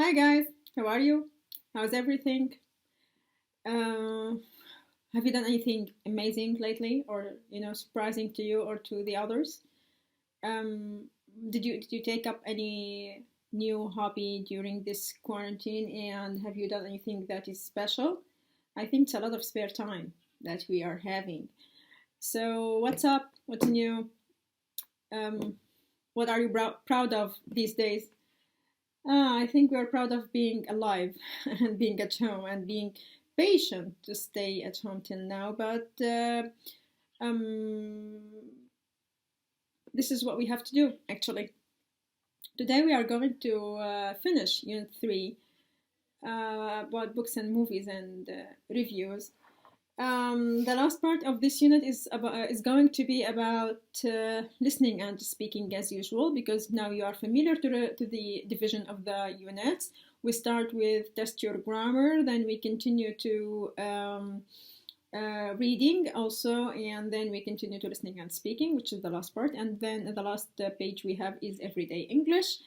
Hi guys, how are you? How's everything? Uh, have you done anything amazing lately, or surprising to you or to the others? Um, did you take up any new hobby during this quarantine, and have you done anything that is special? I think it's a lot of spare time that we are having. So what's up? What's new? Um, what are you proud of these days? I think we're proud of being alive and being at home and being patient to stay at home till now. But um, this is what we have to do, actually. Today we are going to finish Unit 3 about books and movies and reviews. The last part of this unit is going to be about listening and speaking as usual, because now you are familiar to the division of the units. We start with test your grammar, then we continue to reading also, and then we continue to listening and speaking, which is the last part, and then the last page we have is everyday English.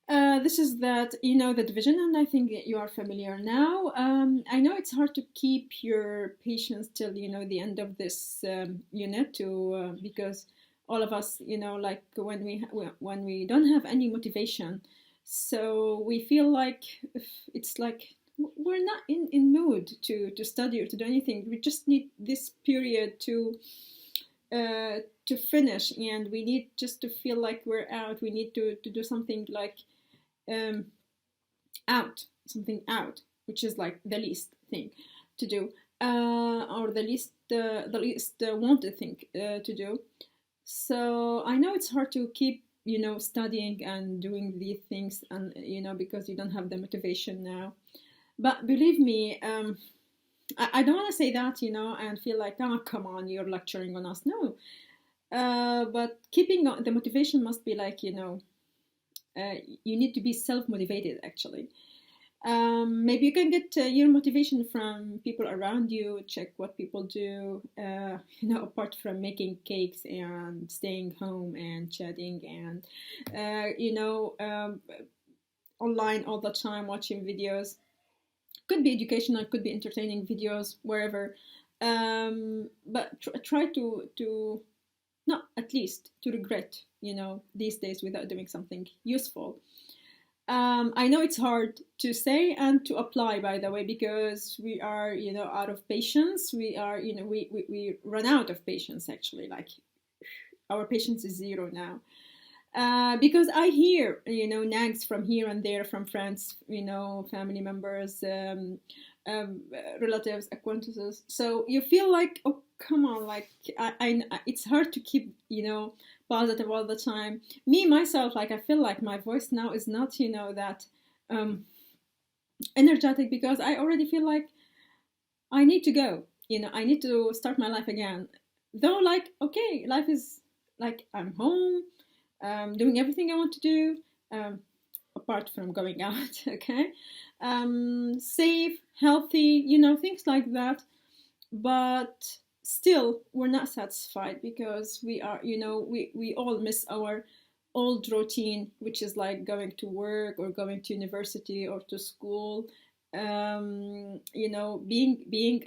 This is that the division, and I think you are familiar now. I know it's hard to keep your patience till the end of this unit, to because all of us, like when we don't have any motivation, so we feel like it's like we're not in mood to study or to do anything. We just need this period to finish, and we need just to feel like we're out. We need to do something like um, something out, which is like the least thing to do, or the least wanted thing to do. So I know it's hard to keep studying and doing these things, and because you don't have the motivation now. But believe me, I don't want to say that and feel like, oh, come on, you're lecturing on us. No, but keeping the motivation must be like you need to be self-motivated, actually. Maybe you can get your motivation from people around you. Check what people do, apart from making cakes and staying home and chatting and online all the time watching videos. Could be educational, could be entertaining videos, wherever. But try to not at least to regret these days without doing something useful. I know it's hard to say and to apply, by the way, because we are out of patience. We are we run out of patience, actually. Like, our patience is zero now. Because I hear nags from here and there, from friends, family members, relatives, acquaintances. So you feel like, oh, come on, like it's hard to keep positive all the time. Me myself, like, I feel like my voice now is not that um, energetic, because I already feel like I need to go. I need to start my life again. Though, like, okay, life is like, I'm home, doing everything I want to do, apart from going out, okay? Safe, healthy, things like that. But still, we're not satisfied, because we are, we all miss our old routine, which is like going to work or going to university or to school. Being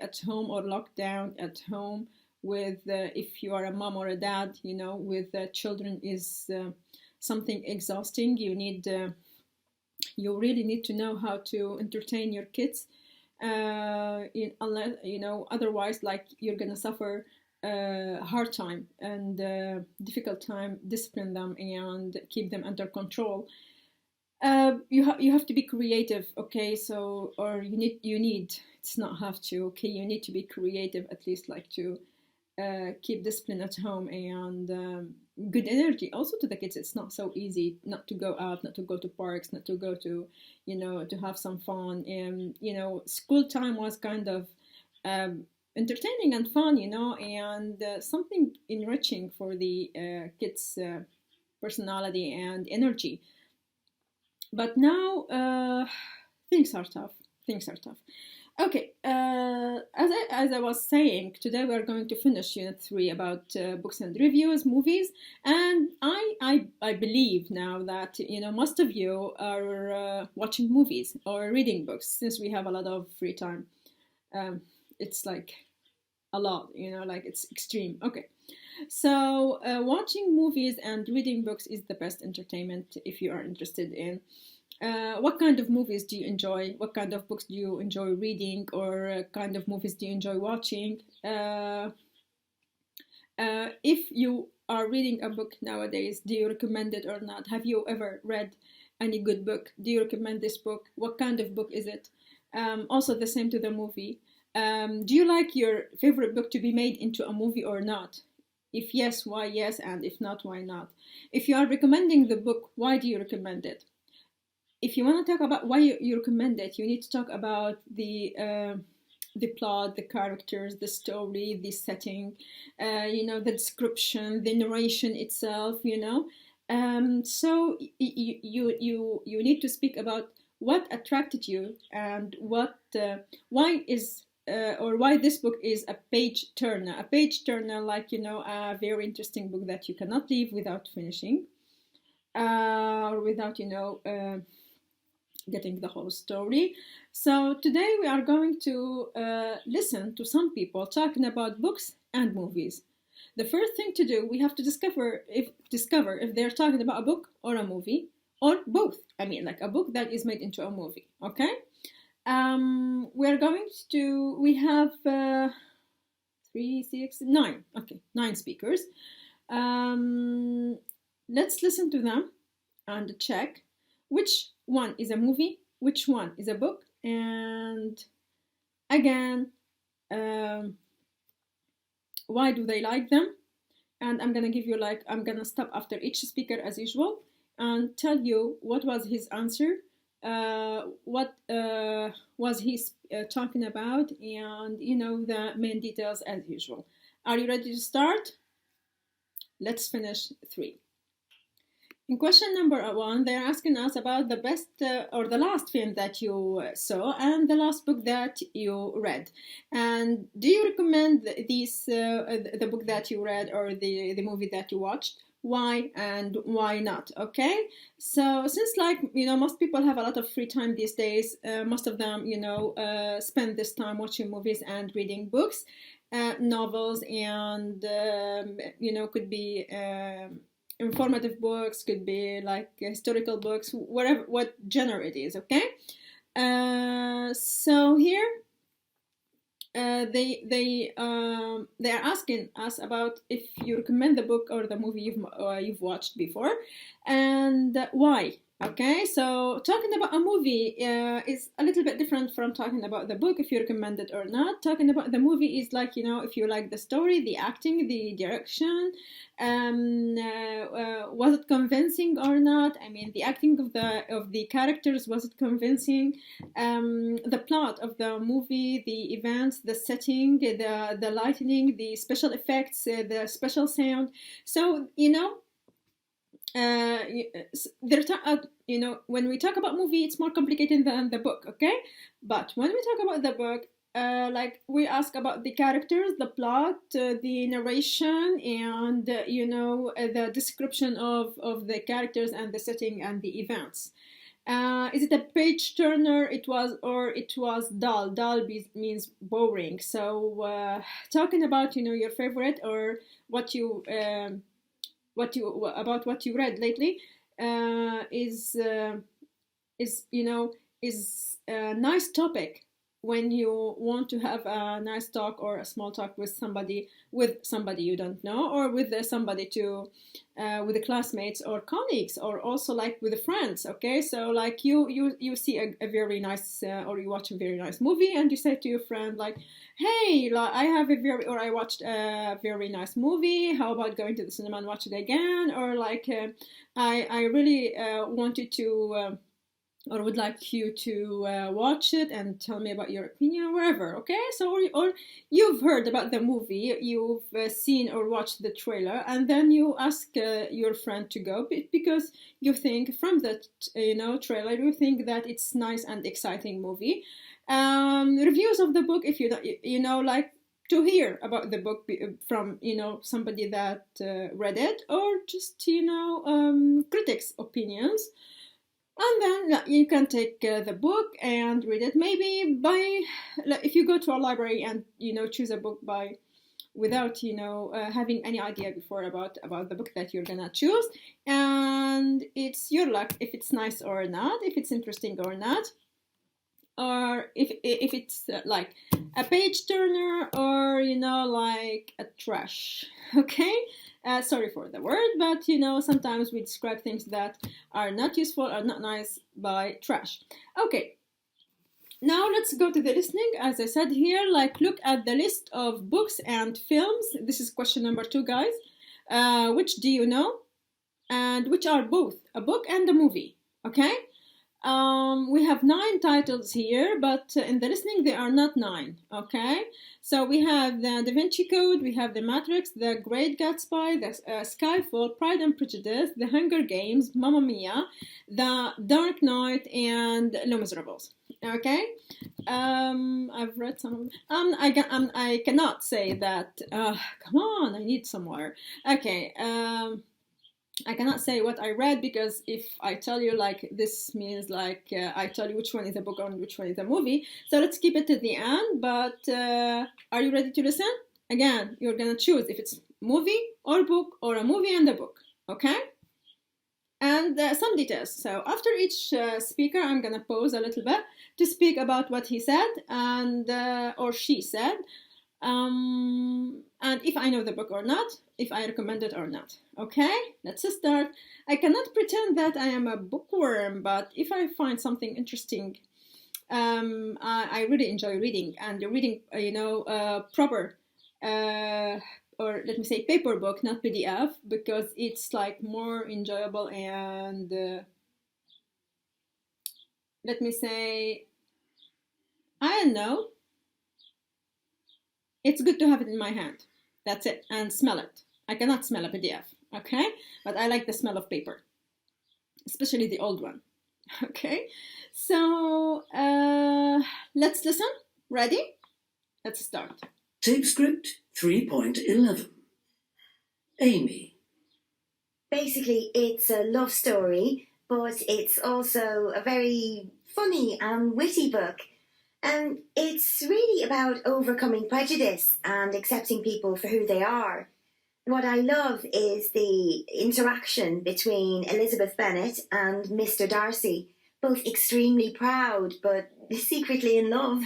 at home or locked down at home with, if you are a mom or a dad, with children, is something exhausting. You really need to know how to entertain your kids, unless otherwise, like, you're gonna suffer hard time and difficult time discipline them and keep them under control. You have to be creative, okay? So, or you need it's not have to, okay, you need to be creative, at least, like, to keep discipline at home, and good energy also to the kids. It's not so easy not to go out, not to go to parks, not to go to to have some fun. And school time was kind of entertaining and fun, and something enriching for the kids personality and energy. But now things are tough. Things are tough. Okay, as I was saying, today we are going to finish Unit 3 about books and reviews, movies, and I believe now that most of you are watching movies or reading books since we have a lot of free time. It's like a lot, like it's extreme. Okay, so watching movies and reading books is the best entertainment if you are interested in. What kind of movies do you enjoy? What kind of books do you enjoy reading? Or kind of movies do you enjoy watching? If you are reading a book nowadays, do you recommend it or not? Have you ever read any good book? Do you recommend this book? What kind of book is it? Also the same to the movie. Do you like your favorite book to be made into a movie or not? If yes, why yes? And if not, why not? If you are recommending the book, why do you recommend it? If you want to talk about why you recommend it, you need to talk about the plot, the characters, the story, the setting, the description, the narration itself. So you need to speak about what attracted you and why this book is a page turner. A page turner, like a very interesting book that you cannot leave without finishing, or without getting the whole story. So today we are going to listen to some people talking about books and movies. The first thing to do, we have to discover if they're talking about a book or a movie or both. I mean, like a book that is made into a movie. Okay. We have 3, 6, 9. Okay, 9 speakers. Let's listen to them and check which one is a movie, which one is a book, and again, why do they like them? And I'm gonna give you I'm gonna stop after each speaker as usual and tell you what was his answer, what was he talking about, and the main details as usual. Are you ready to start? Let's finish 3. In question number 1, they're asking us about the best or the last film that you saw and the last book that you read. And do you recommend the book that you read or the movie that you watched? Why and why not? Okay, so since most people have a lot of free time these days, most of them spend this time watching movies and reading books, novels, and could be informative books, could be like historical books, whatever, what genre it is. Okay, so here they are asking us about if you recommend the book or the movie you've watched before and why. Okay, so talking about a movie is a little bit different from talking about the book, if you recommend it or not. Talking about the movie is like, if you like the story, the acting, the direction, was it convincing or not? I mean, the acting of the characters, was it convincing? The plot of the movie, the events, the setting, the lighting, the special effects, the special sound. So, when we talk about movie, it's more complicated than the book, okay? But when we talk about the book, we ask about the characters, the plot, the narration, and the description of the characters and the setting and the events. Is it a page turner? It was dull. Dull means boring. So talking about your favorite or what you read lately is a nice topic when you want to have a nice talk or a small talk with somebody you don't know, or with somebody with the classmates or colleagues, or also like with the friends. Okay, so like you see a very nice or you watch a very nice movie and you say to your friend like, hey, I watched a very nice movie, how about going to the cinema and watch it again? Or like I really wanted to or would like you to watch it and tell me about your opinion, wherever. Okay, so or you've heard about the movie, you've seen or watched the trailer, and then you ask your friend to go because you think from the trailer you think that it's nice and exciting movie. Reviews of the book, if you know, like to hear about the book from somebody that read it, or just critics' opinions. And then you can take the book and read it. Maybe if you go to a library and choose a book without having any idea before about the book that you're gonna choose, and it's your luck if it's nice or not, if it's interesting or not, or if it's like a page turner, or like a trash. Okay, sorry for the word, but sometimes we describe things that are not useful or not nice by trash. Okay, now let's go to the listening. As I said here, like look at the list of books and films. This is question number 2, guys. Which do you know, and which are both a book and a movie? Okay. We have 9 titles here, but in the listening there are not 9. Okay, so we have the Da Vinci Code, we have the Matrix, the Great Gatsby, the Skyfall, Pride and Prejudice, the Hunger Games, Mamma Mia, the Dark Knight, and Les Miserables. Okay, I've read some of them. I cannot say that. Come on, I need some more. Okay. I cannot say what I read, because if I tell you, like, this means like I tell you which one is a book and which one is a movie. So let's keep it to the end. But are you ready to listen? Again, you're gonna choose if it's movie or book, or a movie and a book. Okay? And some details. So after each speaker, I'm gonna pause a little bit to speak about what he said and or she said, and if I know the book or not, if I recommend it or not. Okay, let's start. I cannot pretend that I am a bookworm, but if I find something interesting, I really enjoy reading, and reading, proper, or let me say paper book, not PDF, because it's like more enjoyable, and let me say, I don't know, it's good to have it in my hand. That's it, and smell it. I cannot smell a PDF, okay? But I like the smell of paper, especially the old one, okay? So let's listen. Ready? Let's start. Tape script 3.11. Amy. Basically, it's a love story, but it's also a very funny and witty book. And it's really about overcoming prejudice and accepting people for who they are. What I love is the interaction between Elizabeth Bennet and Mr. Darcy, both extremely proud but secretly in love.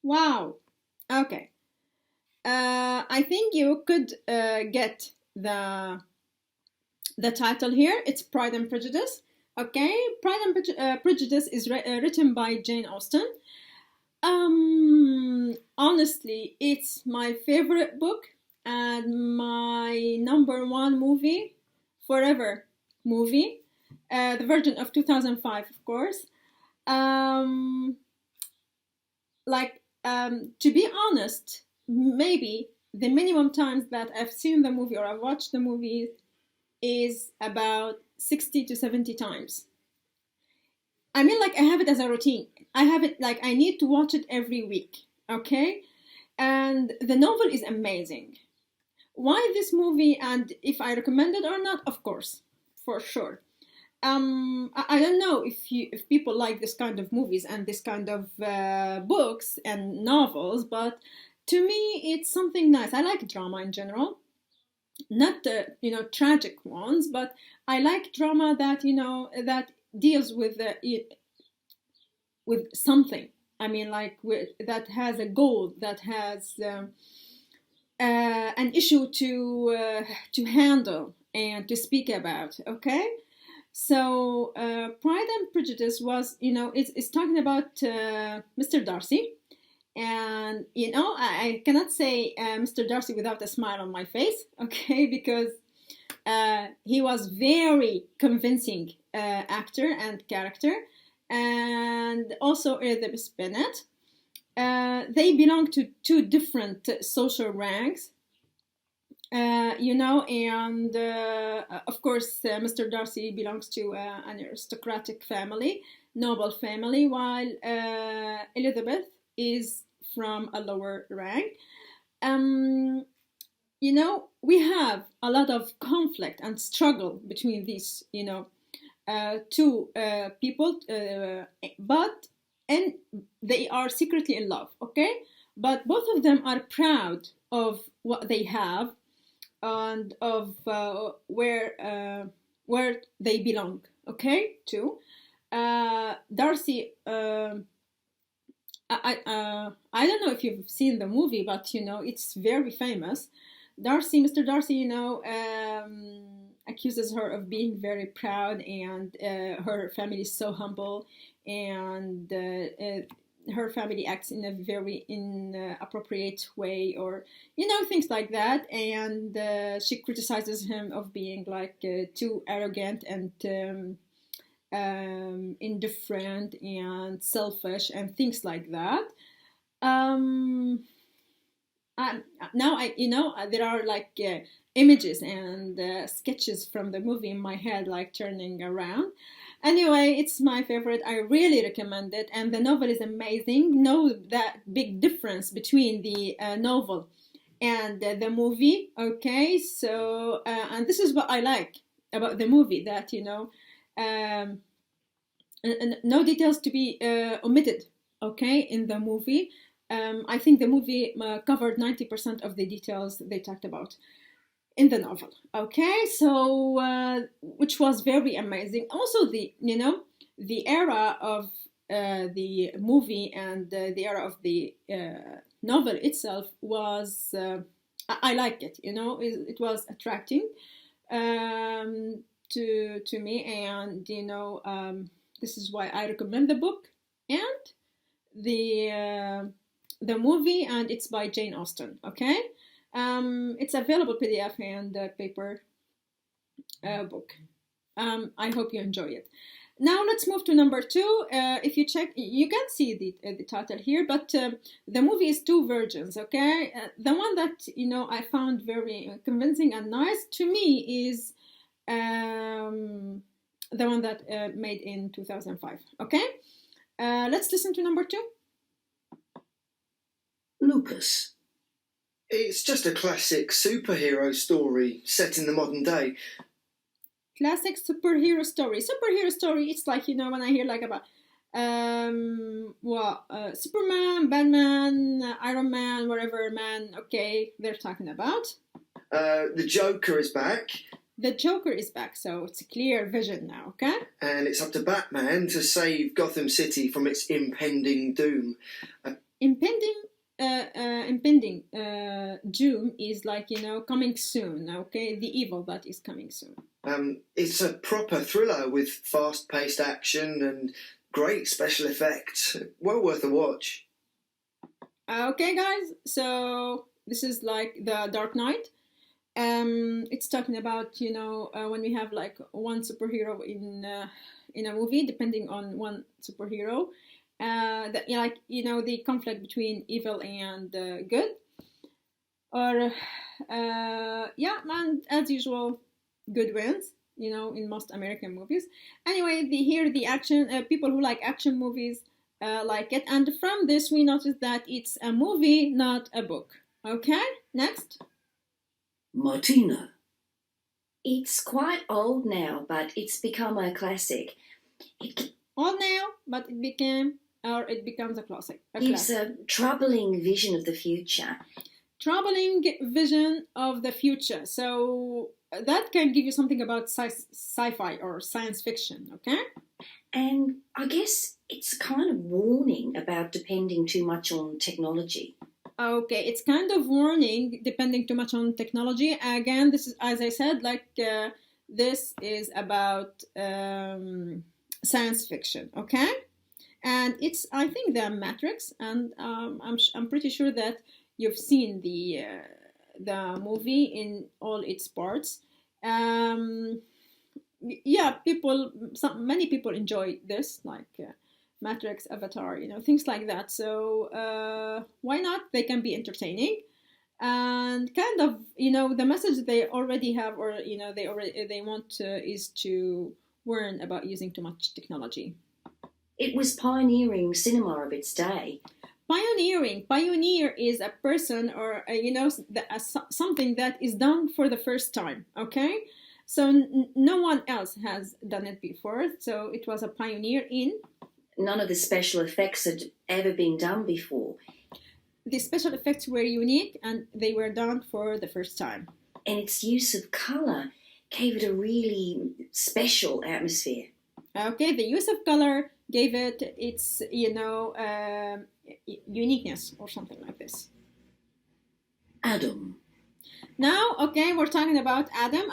Wow. Okay. I think you could get the title here. It's Pride and Prejudice. Okay, Pride and Prejudice is written by Jane Austen. Honestly, it's my favorite book and my number 1 movie, forever movie. The version of 2005, of course. To be honest, maybe the minimum times that I've seen the movie or I've watched the movie is about 60 to 70 times. I mean, like, I have it as a routine. I have it, like, I need to watch it every week, okay? And the novel is amazing. Why this movie, and if I recommend it or not? Of course, for sure. I don't know if people like this kind of movies and this kind of books and novels, but to me, it's something nice. I like drama in general. Not the tragic ones, but I like drama that that deals with something. I mean, like that has a goal, that has an issue to handle and to speak about. Okay, so Pride and Prejudice was it's talking about Mr. Darcy. And, I cannot say Mr. Darcy without a smile on my face, okay, because he was very convincing actor and character, and also Elizabeth Bennet. They belong to 2 different social ranks. And of course, Mr. Darcy belongs to an aristocratic family, noble family, while Elizabeth is from a lower rank. We have a lot of conflict and struggle between these, two people, and they are secretly in love, okay? But both of them are proud of what they have and of where they belong, okay, too. Darcy, I don't know if you've seen the movie, but it's very famous. Mr. Darcy, accuses her of being very proud, and her family is so humble, and her family acts in a very inappropriate way, or things like that, and she criticizes him of being like too arrogant and indifferent and selfish and things like that. Now there are like images and sketches from the movie in my head, like turning around. Anyway, it's my favorite. I really recommend it, and the novel is amazing. No, that big difference between the novel and the movie. Okay, so and this is what I like about the movie, that no details to be omitted. Okay, in the movie. I think the movie covered 90% of the details they talked about in the novel. Okay, so which was very amazing. Also, the era of the movie and the era of the novel itself was I like it. It was attracting to me, and this is why I recommend the book and the movie, and it's by Jane Austen. Okay, it's available PDF and paper book. I hope you enjoy it. Now let's move to number 2. If you check, you can see the title here, but the movie is 2 versions. Okay, the one that I found very convincing and nice to me is the one that made in 2005. Okay, let's listen to number 2. Lucas. It's just a classic superhero story set in the modern day. Classic superhero story. Superhero story, it's like, when I hear like about Superman, Batman, Iron Man, whatever man, okay, they're talking about. The Joker is back. The Joker is back, so it's a clear vision now, okay? And it's up to Batman to save Gotham City from its impending doom. Impending doom is like, coming soon, okay? The evil that is coming soon. It's a proper thriller with fast-paced action and great special effects. Well worth a watch. Okay, guys, so this is like the Dark Knight. It's talking about, when we have like one superhero in a movie, depending on one superhero. The conflict between evil and good, or and as usual, good wins. In most American movies. Anyway, the action. People who like action movies like it, and from this we notice that it's a movie, not a book. Okay, next. Martina. It's quite old now, but it's become a classic. Old now, but it becomes a classic. Gives a troubling vision of the future. Troubling vision of the future. So that can give you something about sci-fi or science fiction, okay? And I guess it's kind of warning about depending too much on technology. Okay, it's kind of warning depending too much on technology. Again, this is, as I said, like this is about science fiction, okay? And it's, I think, the Matrix, and I'm pretty sure that you've seen the movie in all its parts. Many people enjoy this, like Matrix, Avatar, things like that. So why not? They can be entertaining. and kind of, you know, the message they already have, or you know, they want is to warn about using too much technology. It was pioneering cinema of its day. Pioneer is a person, or you know, something that is done for the first time. Okay, so no one else has done it before, so it was a pioneer in. None of the special effects had ever been done before. The special effects were unique and they were done for the first time. And its use of colour gave it a really special atmosphere. Okay, the use of color gave it its, you know, uniqueness or something like this. Adam. Now, okay, we're talking about Adam.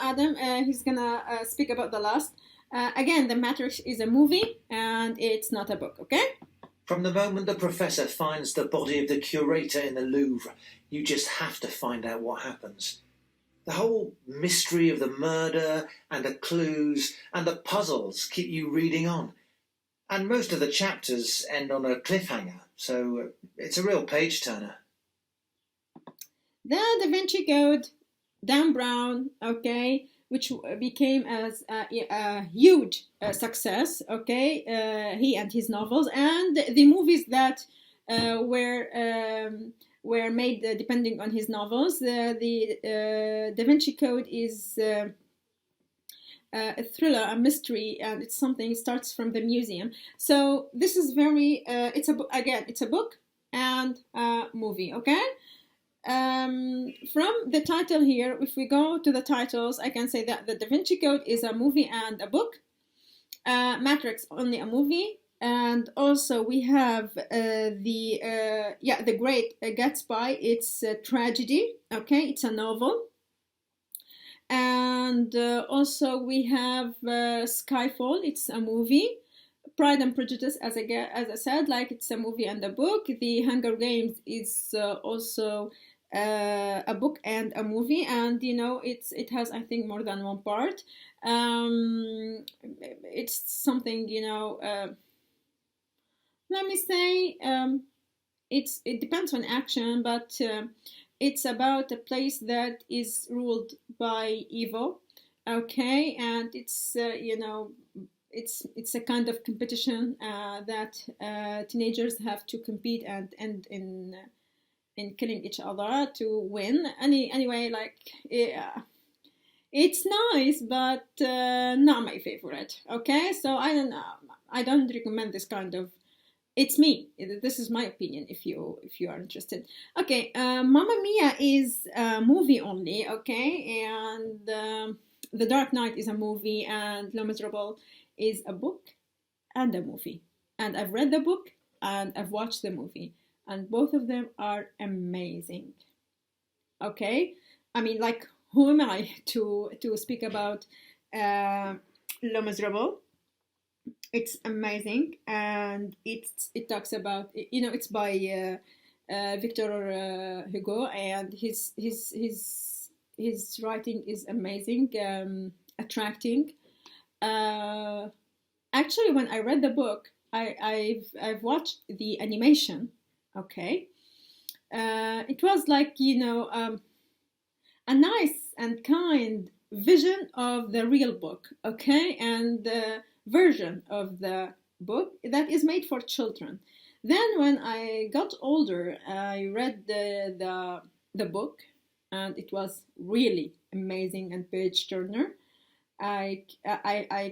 He's gonna speak about the last. Again, The Matrix is a movie and it's not a book, okay? From the moment the professor finds the body of the curator in the Louvre, you just have to find out what happens. The whole mystery of the murder and the clues and the puzzles keep you reading on. And most of the chapters end on a cliffhanger, so it's a real page-turner. The Da Vinci Code, Dan Brown, okay, which became as a huge success, okay, he and his novels, and the movies that were made depending on his novels. The Da Vinci Code is a thriller, a mystery, and it's something that starts from the museum. So this is very, it's a book and a movie, okay? From the title here, if we go to the titles, I can say that the Da Vinci Code is a movie and a book. Matrix, only a movie. And also we have The Great Gatsby. It's a tragedy, okay? It's a novel. And also we have Skyfall. It's a movie. Pride and Prejudice, as I said, like it's a movie and a book. The Hunger Games is also a book and a movie, and you know it has, I think, more than one part. It's something, you know. Let me say, it depends on action, but it's about a place that is ruled by evil. Okay, and it's you know. It's a kind of competition that teenagers have to compete and end in killing each other to win. Anyway, like it's nice, but not my favorite. Okay, so I don't recommend this kind of. It's me. This is my opinion. If you are interested. Okay, Mamma Mia is a movie only. Okay, and The Dark Knight is a movie, and Les Miserables is a book and a movie. And I've read the book and I've watched the movie, and both of them are amazing. Okay, I mean, like, who am I to speak about Les Miserables? It's amazing, and it talks about, you know, it's by Victor Hugo, and his writing is amazing, attracting. Actually, when I read the book, I've watched the animation. Okay, it was like, you know, a nice and kind vision of the real book. Okay, and the version of the book that is made for children. Then, when I got older, I read the book, and it was really amazing and page turner. I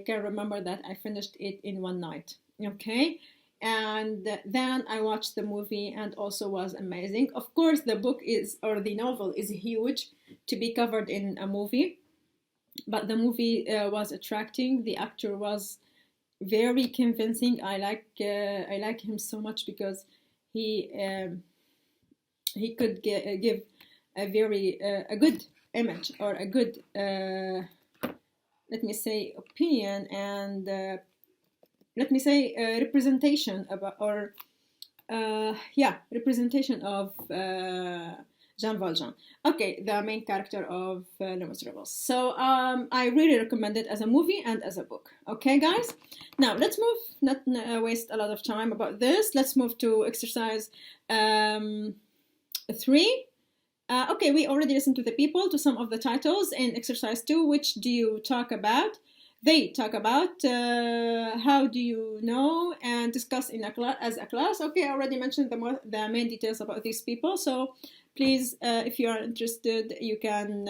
can remember that I finished it in one night, okay? And then I watched the movie and also was amazing. Of course, the book is, or the novel is huge to be covered in a movie, but the movie was attracting. The actor was very convincing. I like him so much because he could give a very a good image, or a good let me say opinion, and let me say representation about, or representation of Jean Valjean. Okay, the main character of Les Miserables. So I really recommend it as a movie and as a book. Okay, guys. Now let's move. Not waste a lot of time about this. Let's move to exercise 3. Okay, we already listened to the people, to some of the titles in exercise 2. Which do you talk about? They talk about how do you know and discuss in as a class. Okay, I already mentioned the main details about these people. So please, if you are interested, you can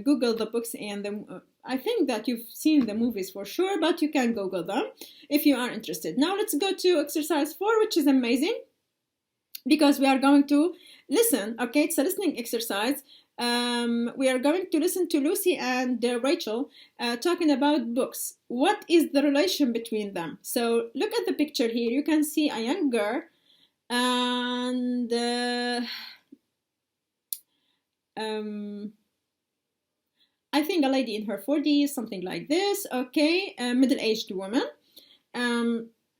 Google the books and I think that you've seen the movies for sure, but you can Google them if you are interested. Now let's go to exercise 4, which is amazing because we are going to listen. Okay, it's a listening exercise. We are going to listen to Lucy and Rachel talking about books. What is the relation between them? So look at the picture here. You can see a young girl and I think a lady in her 40s, something like this. Okay, a middle-aged woman.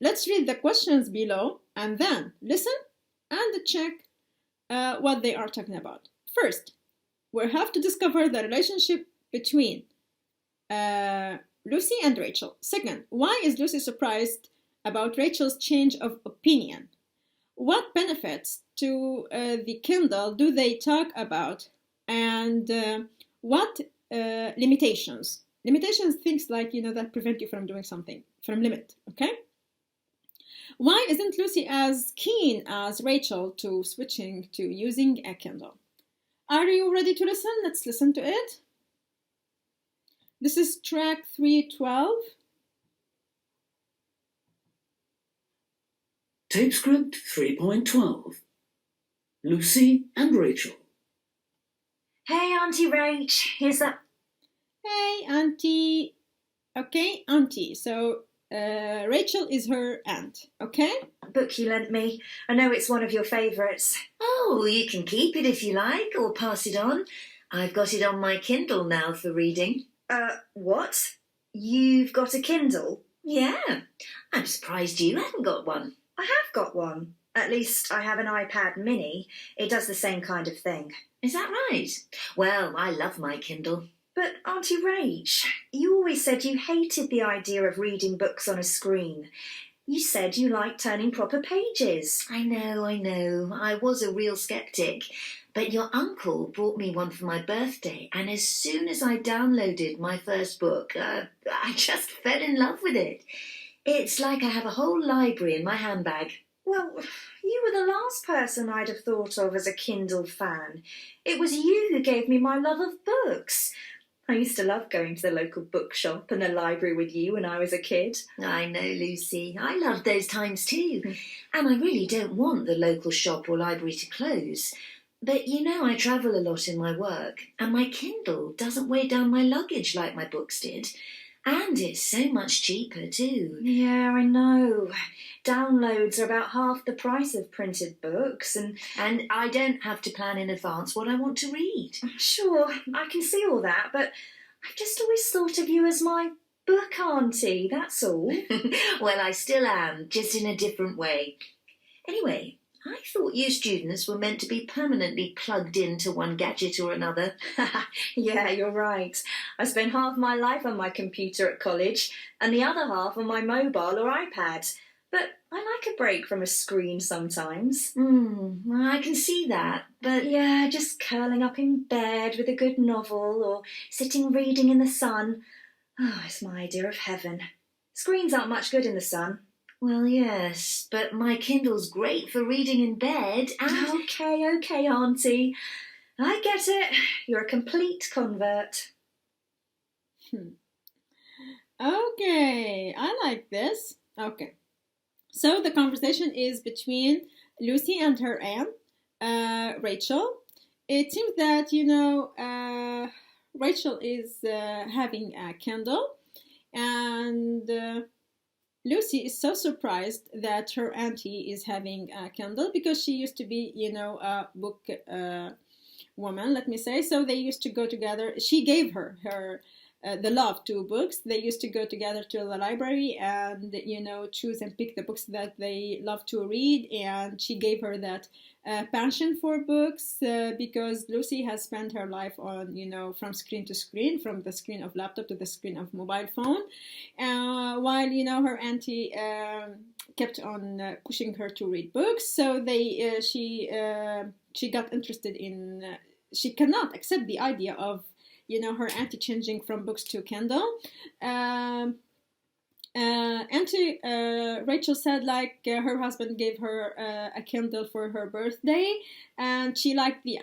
Let's read the questions below and then listen and check what they are talking about. First, we have to discover the relationship between Lucy and Rachel. Second, why is Lucy surprised about Rachel's change of opinion? What benefits to the Kindle do they talk about? And what limitations? Limitations, things like, that prevent you from doing something, from limit, okay? Why isn't Lucy as keen as Rachel to switching to using a Kindle? Are you ready to listen? Let's listen to it. This is track 312. Tape script 3.12. Lucy and Rachel. Hey, Auntie Rach, here's that. Hey, Auntie. Okay, Auntie. So Rachel is her aunt, okay? Book you lent me. I know it's one of your favourites. Oh, you can keep it if you like, or pass it on. I've got it on my Kindle now for reading. What? You've got a Kindle? Yeah, I'm surprised you haven't got one. I have got one. At least I have an iPad mini. It does the same kind of thing. Is that right? Well, I love my Kindle. But Auntie Rach, you always said you hated the idea of reading books on a screen. You said you liked turning proper pages. I know. I was a real sceptic. But your uncle bought me one for my birthday, and as soon as I downloaded my first book, I just fell in love with it. It's like I have a whole library in my handbag. Well, you were the last person I'd have thought of as a Kindle fan. It was you who gave me my love of books. I used to love going to the local bookshop and the library with you when I was a kid. I know, Lucy. I loved those times too. And I really don't want the local shop or library to close. But I travel a lot in my work, and my Kindle doesn't weigh down my luggage like my books did. And it's so much cheaper too. Yeah, I know. Downloads are about half the price of printed books, and I don't have to plan in advance what I want to read. Sure, I can see all that, but I've just always thought of you as my book auntie, that's all. Well, I still am, just in a different way. Anyway, I thought you students were meant to be permanently plugged into one gadget or another. Yeah, you're right. I spent half my life on my computer at college and the other half on my mobile or iPad. But I like a break from a screen sometimes. I can see that, but... Yeah, just curling up in bed with a good novel or sitting reading in the sun. Oh, it's my idea of heaven. Screens aren't much good in the sun. Well, yes, but my Kindle's great for reading in bed and... Okay, Auntie. I get it. You're a complete convert. Okay, I like this. Okay. So the conversation is between Lucy and her aunt, Rachel. It seems that, Rachel is having a Kindle, and Lucy is so surprised that her auntie is having a Kindle because she used to be, a book woman, let me say. So they used to go together. She gave her the love to books. They used to go together to the library and, choose and pick the books that they love to read. And she gave her that passion for books because Lucy has spent her life on, from screen to screen, from the screen of laptop to the screen of mobile phone. While, her auntie kept on pushing her to read books. So she got interested in she cannot accept the idea of, you know, her auntie changing from books to Kindle. Auntie Rachel said like her husband gave her a Kindle for her birthday, and she liked the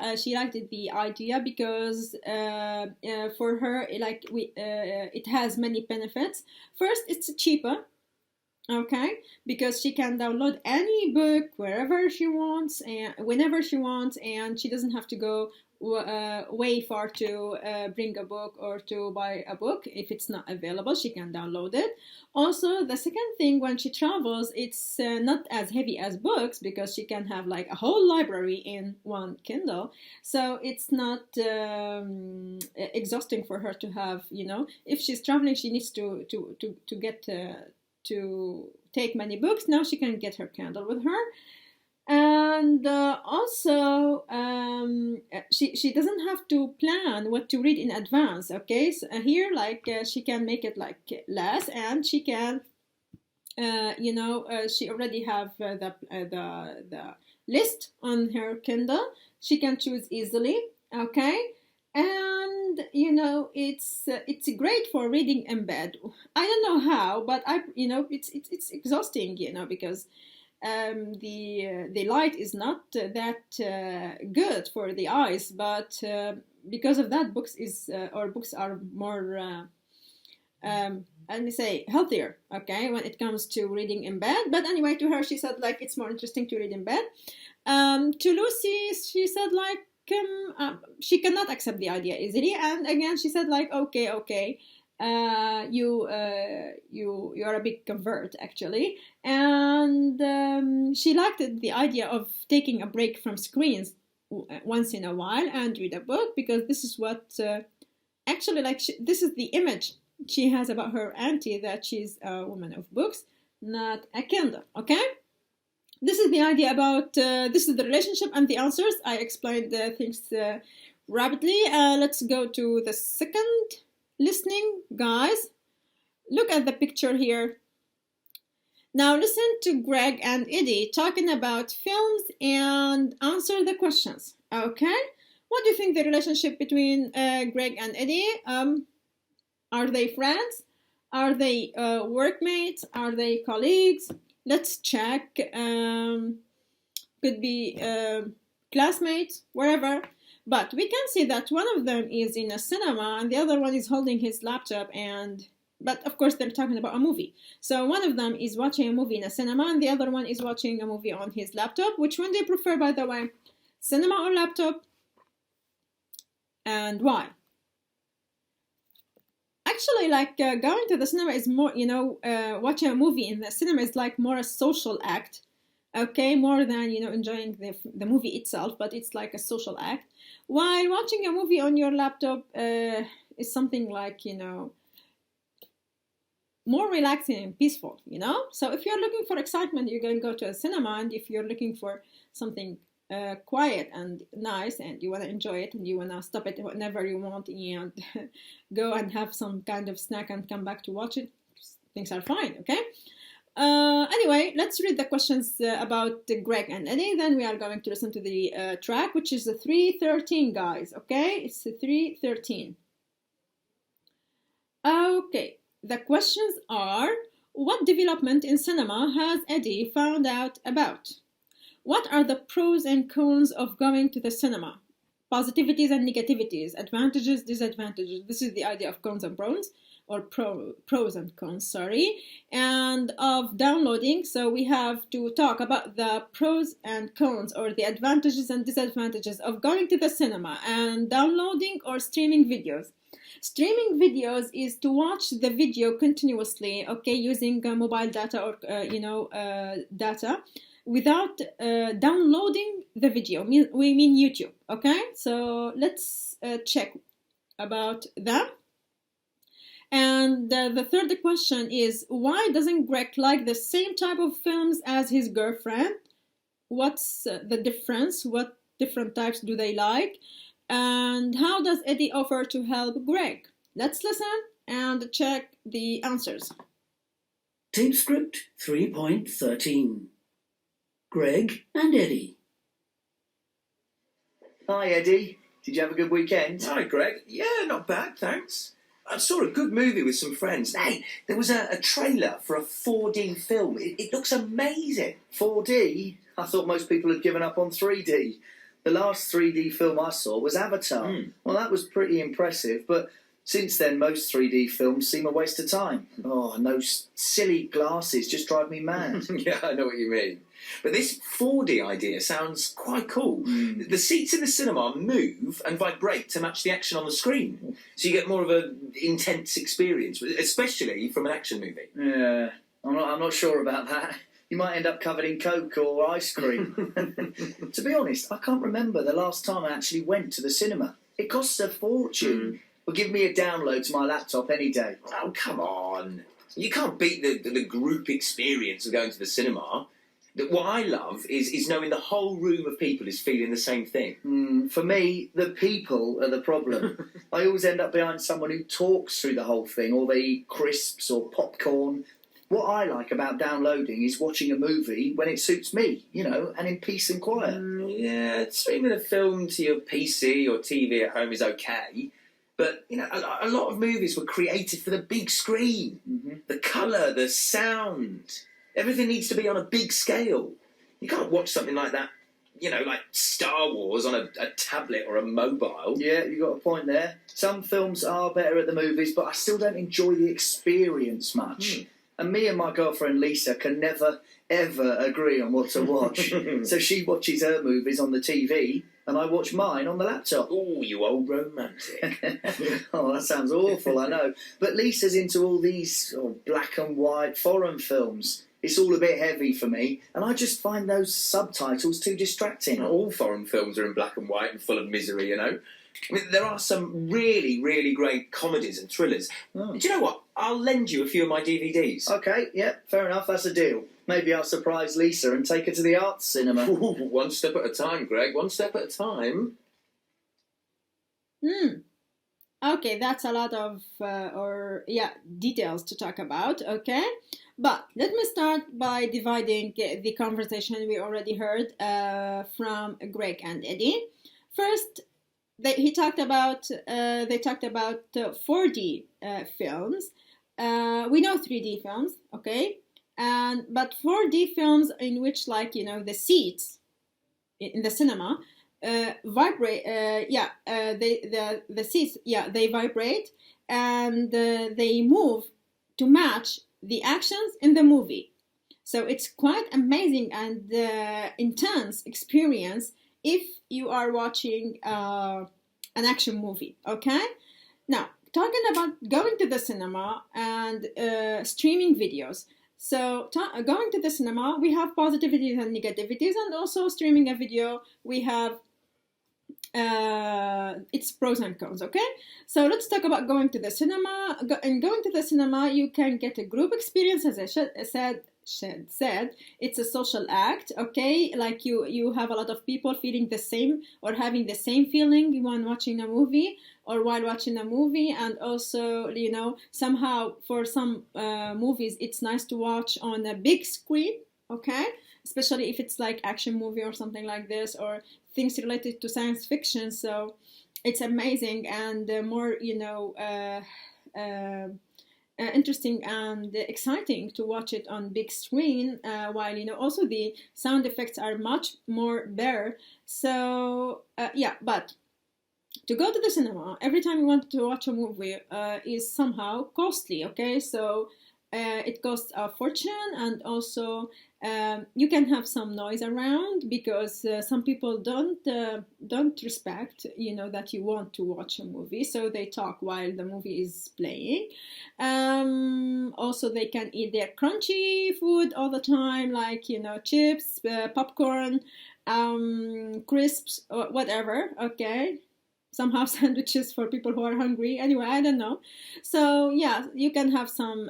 idea because for her it has many benefits. First, it's cheaper. Okay, because she can download any book wherever she wants and whenever she wants, and she doesn't have to go way far to bring a book or to buy a book. If it's not available, she can download it. Also, the second thing, when she travels, it's not as heavy as books because she can have like a whole library in one Kindle. So it's not exhausting for her to have, you know, if she's traveling, she needs to get to take many books. Now she can get her Kindle with her. And also, she doesn't have to plan what to read in advance. Okay, so here, like she can make it like less, and she can, you know, she already have the list on her Kindle. She can choose easily. Okay, and you know, it's great for reading in bed. I don't know how, but you know, it's exhausting, you know, because the light is not that good for the eyes, but because of that, books are more let me say healthier, okay, when it comes to reading in bed. But anyway, to her, she said like it's more interesting to read in bed. To Lucy, she said like she cannot accept the idea easily, and again she said like okay, you are a big convert actually, and she liked the idea of taking a break from screens once in a while and read a book, because this is what actually like this is the image she has about her auntie, that she's a woman of books, not a Kindle. Okay, this is the idea about this is the relationship and the answers. I explained things rapidly. Let's go to the second listening, guys. Look at the picture here. Now listen to Greg and Eddie talking about films and answer the questions. Okay, what do you think the relationship between Greg and Eddie? Are they friends? Are they workmates? Are they colleagues? Let's check. Could be classmates, wherever. But we can see that one of them is in a cinema and the other one is holding his laptop, but of course they're talking about a movie. So one of them is watching a movie in a cinema and the other one is watching a movie on his laptop. Which one do you prefer, by the way? Cinema or laptop? And why? Actually, like going to the cinema is more, you know, watching a movie in the cinema is like more a social act. Okay, more than, you know, enjoying the movie itself, but it's like a social act. While watching a movie on your laptop is something like, you know, more relaxing and peaceful, you know. So if you're looking for excitement, you're going to go to a cinema, and if you're looking for something quiet and nice and you want to enjoy it and you want to stop it whenever you want and go and have some kind of snack and come back to watch it, things are fine. Okay. Anyway, let's read the questions about Greg and Eddie. Then we are going to listen to the track, which is the 313, guys. Okay, it's the 313. Okay, the questions are: what development in cinema has Eddie found out about? What are the pros and cons of going to the cinema? Positivities and negativities, advantages, disadvantages. This is the idea of cons and pros, or pros and cons, sorry, and of downloading. So we have to talk about the pros and cons, or the advantages and disadvantages of going to the cinema and downloading or streaming videos. Streaming videos is to watch the video continuously, okay, using mobile data or data, without downloading the video. We mean YouTube. Okay, so let's check about that. And the third question is: why doesn't Greg like the same type of films as his girlfriend? What's the difference? What different types do they like? And how does Eddie offer to help Greg? Let's listen and check the answers. Tape script 3.13. Greg and Eddie. Hi, Eddie. Do Did you have a good weekend? Hi, Greg. Yeah, not bad, thanks. I saw a good movie with some friends. Hey, there was a trailer for a 4D film. It looks amazing. 4D? I thought most people had given up on 3D. The last 3D film I saw was Avatar. Well, that was pretty impressive, but since then, most 3D films seem a waste of time. Oh, and those silly glasses just drive me mad. Yeah, I know what you mean. But this 4D idea sounds quite cool. The seats in the cinema move and vibrate to match the action on the screen. So you get more of an intense experience, especially from an action movie. Yeah, I'm not sure about that. You might end up covered in Coke or ice cream. To be honest, I can't remember the last time I actually went to the cinema. It costs a fortune. Well, give me a download to my laptop any day. Oh, come on. You can't beat the group experience of going to the cinema. What I love is knowing the whole room of people is feeling the same thing. For me, the people are the problem. I always end up behind someone who talks through the whole thing, or they eat crisps or popcorn. What I like about downloading is watching a movie when it suits me, and in peace and quiet. Yeah, streaming a film to your PC or TV at home is okay. But, a lot of movies were created for the big screen. The colour, the sound. Everything needs to be on a big scale. You can't watch something like that, like Star Wars on a tablet or a mobile. Yeah, you got a point there. Some films are better at the movies, but I still don't enjoy the experience much. And me and my girlfriend Lisa can never, ever agree on what to watch. So she watches her movies on the TV, and I watch mine on the laptop. Oh, you old romantic. Oh, that sounds awful, I know. But Lisa's into all these black and white foreign films. It's all a bit heavy for me, and I just find those subtitles too distracting. All foreign films are in black and white and full of misery, I mean, there are some really, really great comedies and thrillers. Do you know what? I'll lend you a few of my DVDs. OK, yeah, fair enough, that's a deal. Maybe I'll surprise Lisa and take her to the arts cinema. Ooh, one step at a time, Greg, one step at a time. Okay, that's a lot of details to talk about, okay? But let me start by dividing the conversation we already heard from Greg and Eddie. First, they talked about 4D films. We know 3D films, okay? But 4D films in which, the seats in the cinema vibrate. The seats, they vibrate and they move to match the actions in the movie. So it's quite amazing and intense experience if you are watching an action movie, okay? Now, talking about going to the cinema and streaming videos. So going to the cinema, we have positivities and negativities, and also streaming a video, we have its pros and cons, okay? So let's talk about going to the cinema. Going to the cinema, you can get a group experience, as I said, it's a social act, okay? Like you have a lot of people feeling the same or having the same feeling when watching a movie or while watching a movie. And also, somehow for some movies, it's nice to watch on a big screen, okay? Especially if it's like action movie or something like this, or things related to science fiction. So it's amazing and more, interesting and exciting to watch it on big screen, while also the sound effects are much more better. So but to go to the cinema every time you want to watch a movie is somehow costly, okay? So it costs a fortune, and also you can have some noise around because some people don't respect, that you want to watch a movie, so they talk while the movie is playing. Also, they can eat their crunchy food all the time, like chips, popcorn, crisps, or whatever. Okay. Somehow sandwiches for people who are hungry. Anyway, I don't know. So yeah, you can have some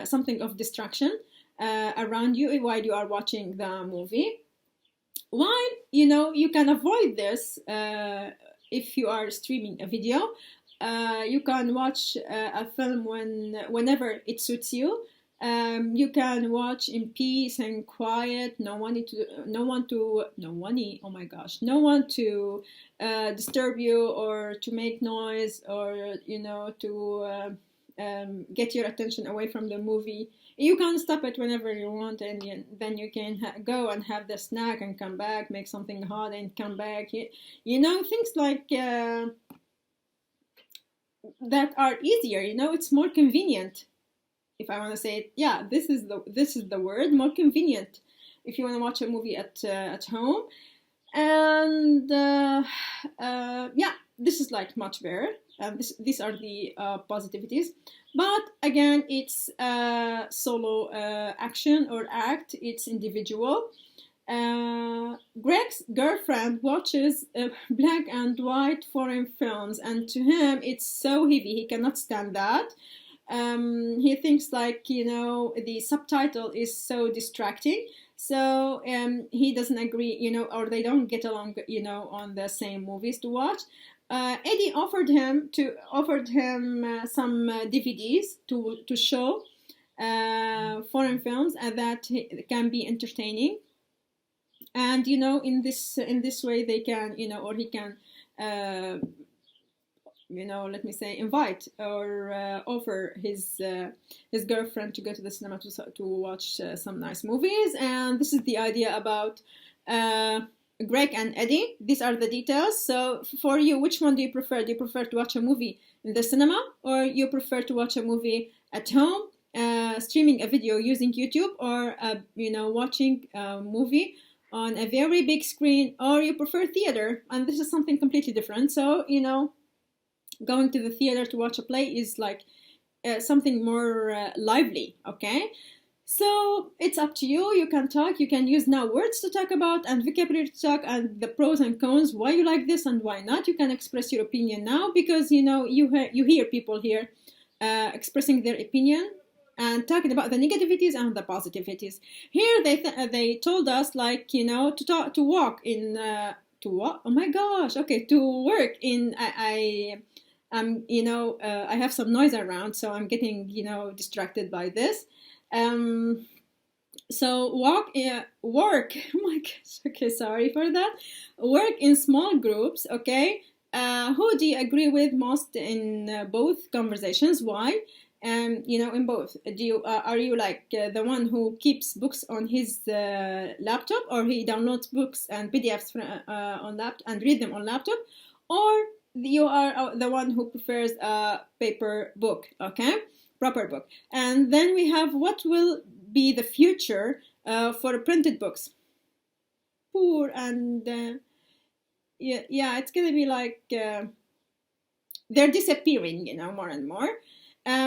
something of distraction around you while you are watching the movie. While you can avoid this if you are streaming a video. You can watch a film whenever it suits you. You can watch in peace and quiet. No one to disturb you or to make noise or to get your attention away from the movie. You can stop it whenever you want, and then you can go and have the snack and come back, make something hot and come back. Things like that are easier. It's more convenient. If I want to say it, yeah, this is the word, more convenient. If you want to watch a movie at home, and this is like much better. These are the positivities. But again, it's solo action or act. It's individual. Greg's girlfriend watches black and white foreign films, and to him it's so heavy. He cannot stand that. He thinks like, the subtitle is so distracting. So he doesn't agree, or they don't get along, on the same movies to watch. Eddie offered him some DVDs to show foreign films that can be entertaining, and in this way they can, or he can let me say, invite or offer his girlfriend to go to the cinema to watch some nice movies. And this is the idea about Greg and Eddie. These are the details. So for you, which one do you prefer? Do you prefer to watch a movie in the cinema, or you prefer to watch a movie at home, streaming a video using YouTube, or watching a movie on a very big screen, or you prefer theater? And this is something completely different. So going to the theater to watch a play is like something more lively, okay? So it's up to you. You can talk. You can use now words to talk about and vocabulary to talk, and the pros and cons, why you like this and why not. You can express your opinion now, because you hear people here expressing their opinion and talking about the negativities and the positivities. Here they told us, like, to walk in to what? Oh my gosh! Okay, to work in I have some noise around, so I'm getting distracted by this. So work. Oh my gosh. Okay, sorry for that. Work in small groups. Okay. Who do you agree with most in both conversations? Why? In both. Are you like the one who keeps books on his laptop, or he downloads books and PDFs on laptop and read them on laptop, or you are the one who prefers a paper book? Okay. Proper book. And then we have, what will be the future for printed books? Poor and it's gonna be like they're disappearing, more and more.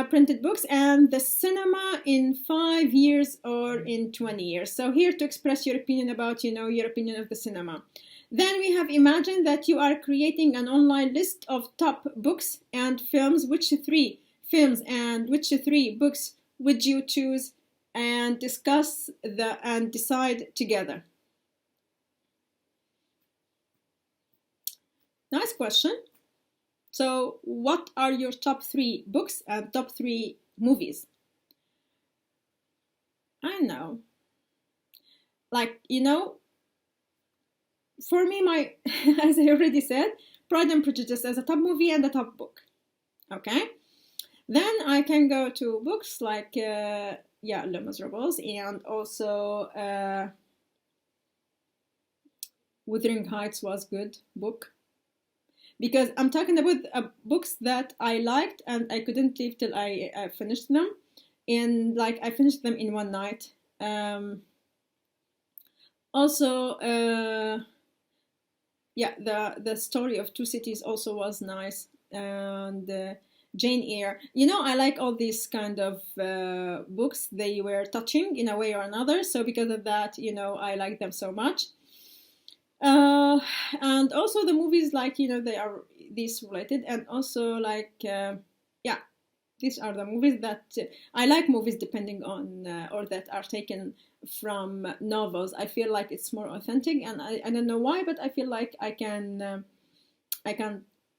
Printed books and the cinema in 5 years or in 20 years. So here to express your opinion about, your opinion of the cinema. Then we have imagined that you are creating an online list of top books and films. Which 3 films and which 3 books would you choose, and discuss and decide together? Nice question. So what are your top 3 books and top 3 movies? I know. Like, for me, as I already said, Pride and Prejudice as a top movie and a top book. Okay? Then I can go to books like, Les Miserables, and also Wuthering Heights was good book. Because I'm talking about books that I liked and I couldn't leave till I finished them. And like I finished them in one night. Also, the Story of Two Cities also was nice. And Jane Eyre. I like all these kind of books. They were touching in a way or another. So because of that, I like them so much. And also the movies, like, they are these related. And also like, these are the movies that I like. Movies depending on or that are taken from novels. I feel like it's more authentic, and I don't know why, but I feel like I can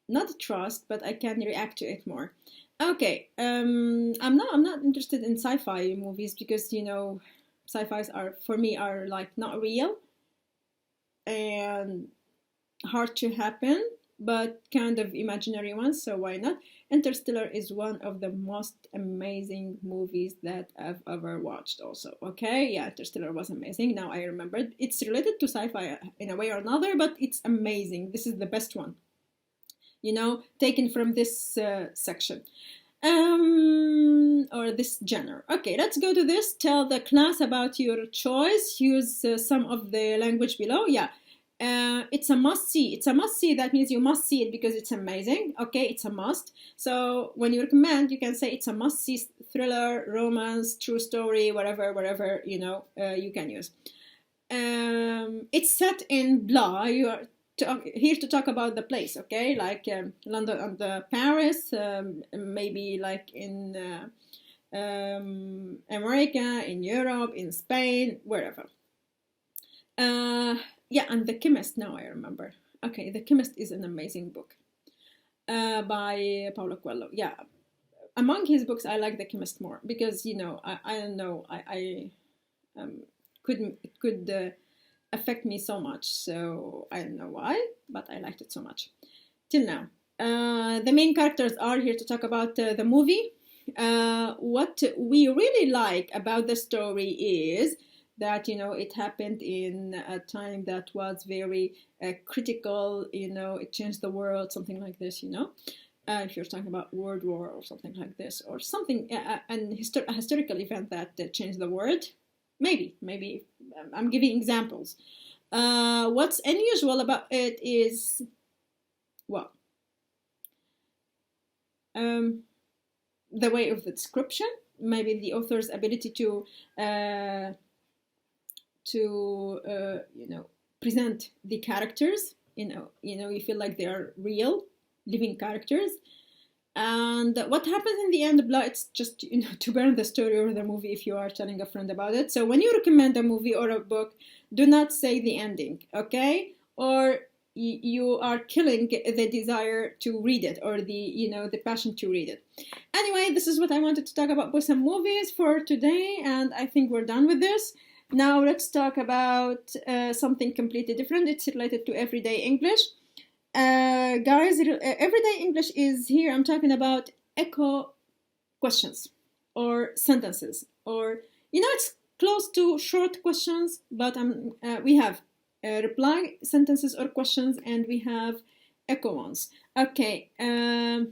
not trust, but I can react to it more. Okay, I'm not interested in sci-fi movies because, you know, sci-fis are, for me, are like not real and hard to happen, but kind of imaginary ones, so why not? Interstellar is one of the most amazing movies that I've ever watched also, okay? Yeah, Interstellar was amazing, now I remembered. It's related to sci-fi in a way or another, but it's amazing. This is the best one, you know, taken from this section. Or this genre. Okay, let's go to this. Tell the class about your choice. Use some of the language below. Yeah. It's a must see. It's a must see. That means you must see it because it's amazing. Okay, it's a must. So when you recommend, you can say it's a must see thriller, romance, true story, whatever, you know, you can use. It's set in blah. You are here to talk about the place, okay? Like London and Paris, maybe like in America, in Europe, in Spain, wherever. Yeah, and The Chemist, now I remember. Okay, The Chemist is an amazing book by Paulo Coelho. Yeah, among his books, I like The Chemist more because, you know, I don't know, it could affect me so much, so I don't know why, but I liked it so much till now. The main characters are here to talk about the movie. What we really like about the story is that, you know, it happened in a time that was very critical, you know, it changed the world, something like this, you know. If you're talking about World War or something like this, or something, a historical event that changed the world. Maybe I'm giving examples. What's unusual about it is, well, the way of the description, maybe the author's ability to you know, present the characters. You know, you feel like they are real, living characters. And what happens in the end, blah, it's just, you know, to burn the story or the movie if you are telling a friend about it. So when you recommend a movie or a book, do not say the ending, okay? Or you are killing the desire to read it, or the, you know, the passion to read it. Anyway, this is what I wanted to talk about books and movies for today, and I think we're done with this. Now let's talk about something completely different. It's related to everyday English. Guys, everyday English is here. I'm talking about echo questions or sentences, or, you know, it's close to short questions, but we have reply sentences or questions, and we have echo ones. Okay, now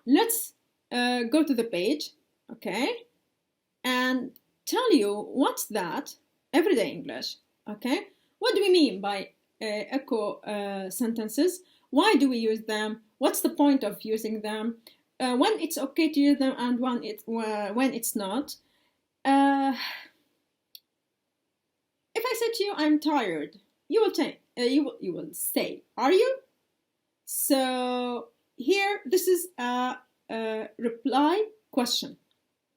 let's go to the page, okay, and tell you what's that everyday English, okay? What do we mean by echo sentences? Why do we use them? What's the point of using them? When it's okay to use them and when it's not. If I said to you, I'm tired, you will say, are you? So here, this is a reply question,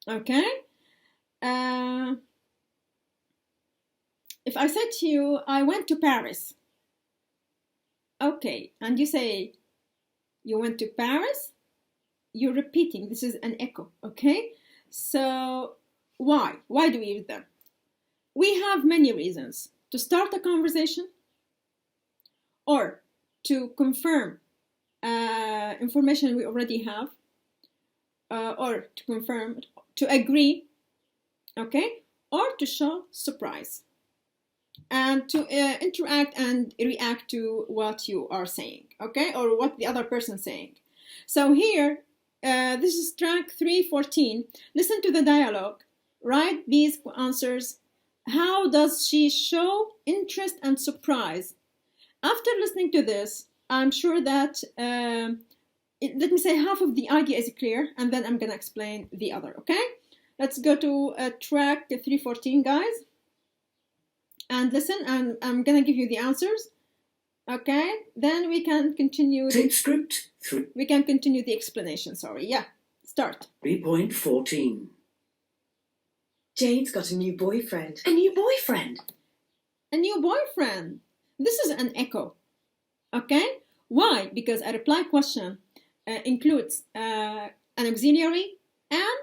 okay? If I said to you, I went to Paris, okay, and you say, you went to Paris, you're repeating, this is an echo, okay? So why do we use them? We have many reasons: to start a conversation, or to confirm information we already have, or to confirm, to agree, okay, or to show surprise, and to interact and react to what you are saying, okay, or what the other person is saying. So here, this is track 314. Listen to the dialogue, write these answers. How does she show interest and surprise? After listening to this, I'm sure that, let me say half of the idea is clear, and then I'm going to explain the other, okay? Let's go to track 314, guys. And listen, and I'm going to give you the answers, okay? Then we can continue. Tape script 3. We can continue the explanation, sorry. Yeah, start. 3.14. Jane's got a new boyfriend. A new boyfriend. A new boyfriend. This is an echo, okay? Why? Because a reply question includes an auxiliary and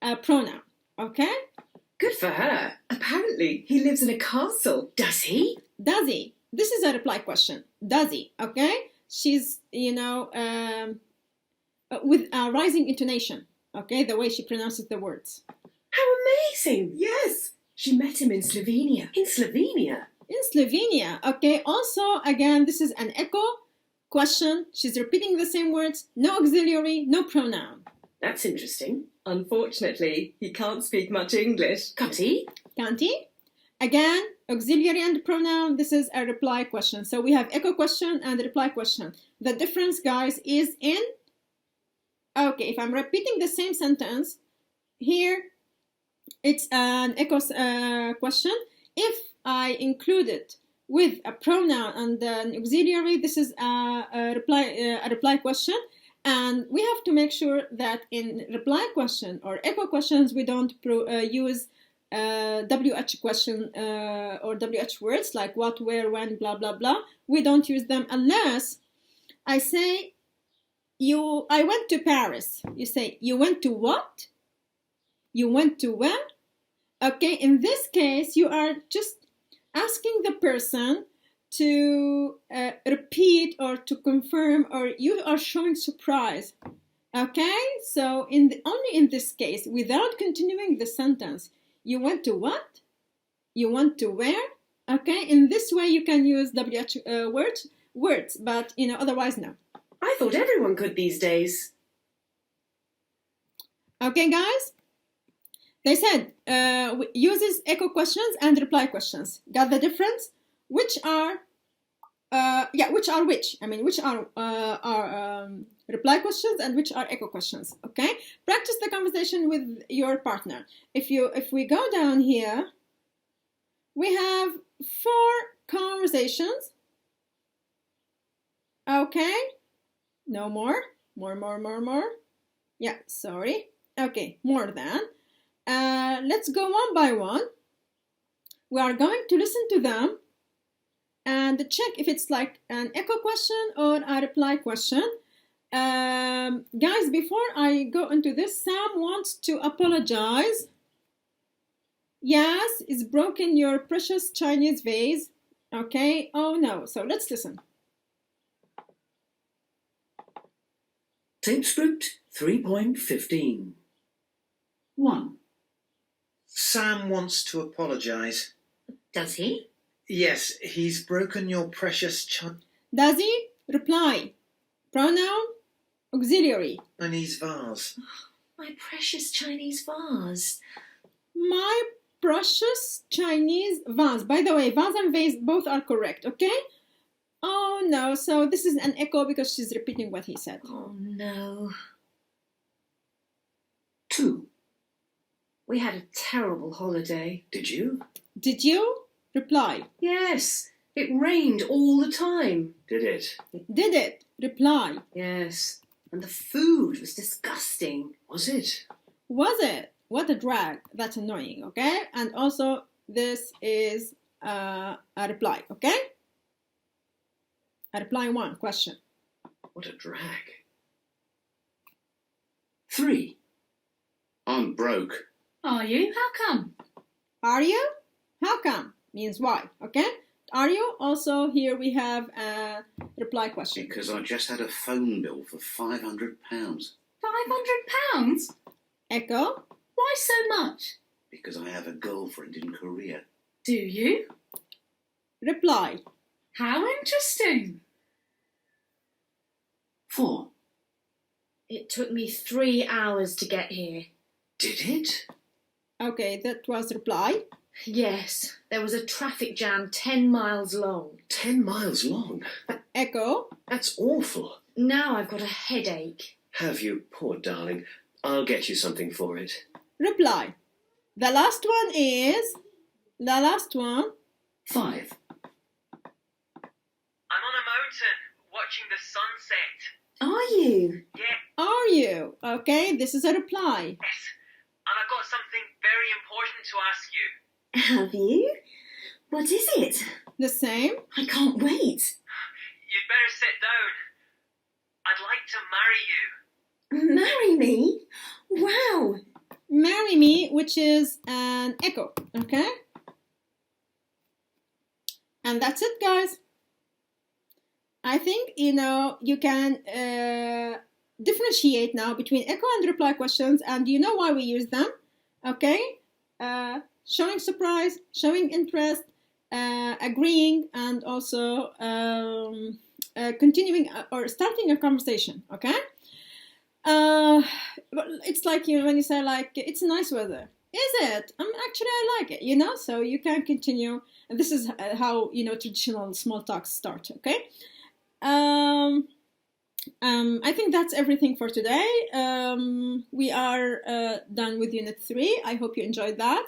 a pronoun. Okay? Good for her. Apparently, he lives in a castle. Does he? Does he? This is a reply question. Does he? Okay? She's, with a rising intonation. Okay? The way she pronounces the words. How amazing! Yes, she met him in Slovenia. In Slovenia? In Slovenia. Okay? Also, again, this is an echo question. She's repeating the same words. No auxiliary, no pronoun. That's interesting. Unfortunately, he can't speak much English. Can't he? Can't he? Again, auxiliary and pronoun. This is a reply question. So we have echo question and reply question. The difference, guys, is in... Okay, if I'm repeating the same sentence, here it's an echo question. If I include it with a pronoun and an auxiliary, this is a reply question. And we have to make sure that in reply question or echo questions, we don't use WH question or WH words like what, where, when, blah, blah, blah. We don't use them unless I say, I went to Paris. You say, you went to what? You went to where? Okay, in this case, you are just asking the person to repeat or to confirm, or you are showing surprise. Okay, so only in this case, without continuing the sentence, you went to what? You went to where? Okay, in this way you can use WH words, but otherwise no. I thought everyone could these days. Okay, guys. They said uses echo questions and reply questions. Got the difference? Which are which? I mean, which are reply questions and which are echo questions? Okay, practice the conversation with your partner. If we go down here, we have 4 conversations. Okay, no more. Yeah, sorry. Okay, more than. Let's go one by one. We are going to listen to them and check if it's like an echo question or a reply question. Guys, before I go into this, Sam wants to apologize. Yes, it's broken your precious Chinese vase. Okay, oh no, so let's listen. Tape script 3.15. 1. Sam wants to apologise. Does he? Yes, he's broken your precious Does he? Reply. Pronoun, auxiliary. Chinese vase. My precious Chinese vase. My precious Chinese vase. By the way, vase and vase both are correct, okay? Oh no, so this is an echo because she's repeating what he said. Oh no. 2. We had a terrible holiday. Did you? Did you? Reply. Yes, it rained all the time. Did it? Did it? Reply. Yes, and the food was disgusting. Was it? Was it? What a drag. That's annoying, okay? And also, this is a reply, okay? A reply 1, question. What a drag. 3. I'm broke. Are you? How come? Are you? How come? Means why, okay? Are you? Also, here we have a reply question. Because I just had a phone bill for £500. £500? Echo. Why so much? Because I have a girlfriend in Korea. Do you? Reply. How interesting. 4. It took me 3 hours to get here. Did it? Okay, that was reply. Yes, there was a traffic jam 10 miles long. 10 miles long? Echo. That's awful. Now I've got a headache. Have you? Poor darling. I'll get you something for it. Reply. The last one is... The last one. 5. I'm on a mountain watching the sunset. Are you? Yeah, Are you? Okay, this is a reply. yes. And I've got something very important to ask you. Have you? What is it? The same. I can't wait. you'd better sit down. I'd like to marry you. Marry me? Wow. Marry me, which is an echo, okay? And that's it, guys. I think, you can differentiate now between echo and reply questions, and you know why we use them, okay? Showing surprise, showing interest, agreeing, and also continuing or starting a conversation, okay? It's like when you say like, it's nice weather. Is it? Actually, I like it, so you can continue. And this is how, traditional small talks start, okay? I think that's everything for today. We are done with Unit 3. I hope you enjoyed that.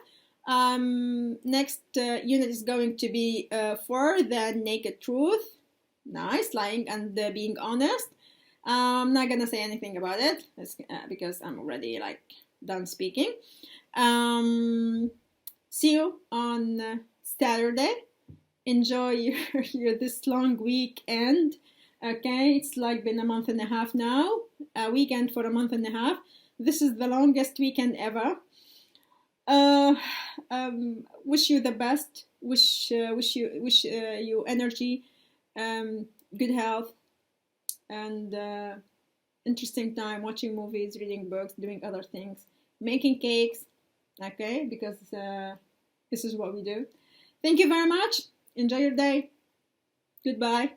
Next unit is going to be for the naked truth. Nice, lying and being honest. I'm not gonna say anything about it because I'm already done speaking. See you on Saturday. Enjoy your this long weekend. Okay, it's been a month and a half now. A weekend for a month and a half. This is the longest weekend ever. Wish you the best. Wish you energy, good health, and interesting time watching movies, reading books, doing other things, making cakes. Okay, because this is what we do. Thank you very much. Enjoy your day. Goodbye.